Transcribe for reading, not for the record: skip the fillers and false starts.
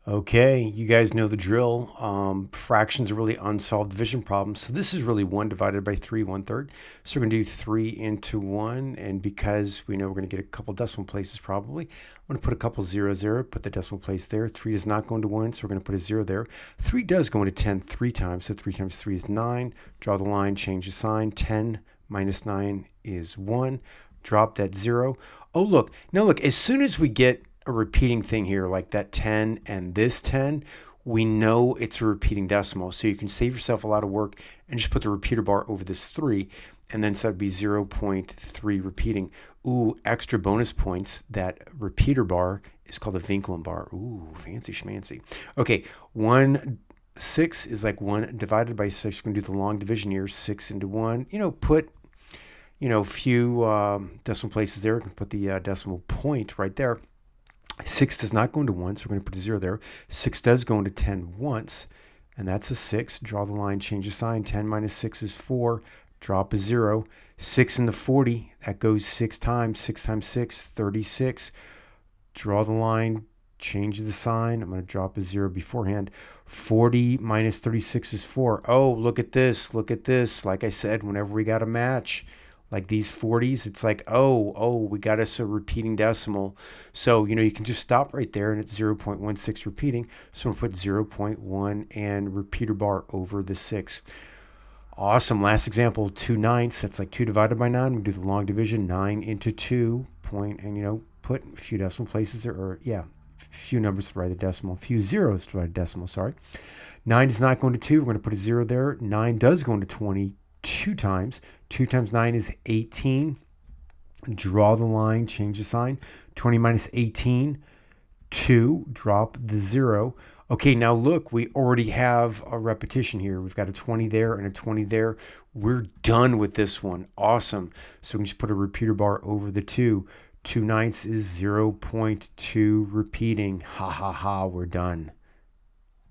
Okay, you guys know the drill. Fractions are really unsolved division problems. So this is really 1 divided by 3, 1/3. So we're going to do 3 into 1. And because we know we're going to get a couple decimal places probably, I'm going to put a couple zeros there, put the decimal place there. 3 does not go into 1, so we're going to put a 0 there. 3 does go into 10 3 times. So 3 times 3 is 9. Draw the line, change the sign. 10 minus 9 is 1. Drop that 0. Oh, look. Now look, as soon as we get a repeating thing here like that 10 and this 10, we know it's a repeating decimal. So you can save yourself a lot of work and just put the repeater bar over this 3, and then so it'd be 0.3 repeating. Ooh, extra bonus points. That repeater bar is called the Vindkelen bar. Ooh, fancy schmancy. Okay, 1/6 is like 1 divided by 6. We're going to do the long division here, 6 into 1. Put a few decimal places there. We can put the decimal point right there. 6 does not go into 1, so we're going to put a 0 there. 6 does go into 10 once, and that's a 6. Draw the line, change the sign. 10 minus 6 is 4. Drop a 0. 6 in the 40, that goes 6 times. 6 times 6, 36. Draw the line, change the sign. I'm going to drop a 0 beforehand. 40 minus 36 is 4. Oh, look at this. Look at this. Like I said, whenever we got a match, like these 40s, it's like, oh, we got us a repeating decimal. So, you can just stop right there, and it's 0.16 repeating. So we'll put 0.1 and repeater bar over the 6. Awesome. Last example, 2/9. That's like 2 divided by 9. We do the long division, 9 into 2, and, put a few decimal places there, or, a few numbers to write the decimal, a few zeros to write a decimal, sorry. 9 is not going to 2. We're going to put a 0 there. 9 does go into 20 2 times. 2 times 9 is 18. Draw the line, change the sign. 20 minus 18, 2. Drop the 0. Okay, now look, we already have a repetition here. We've got a 20 there and a 20 there. We're done with this one. Awesome. So we can just put a repeater bar over the 2. 2/9 is 0.2 repeating. Ha ha ha, we're done.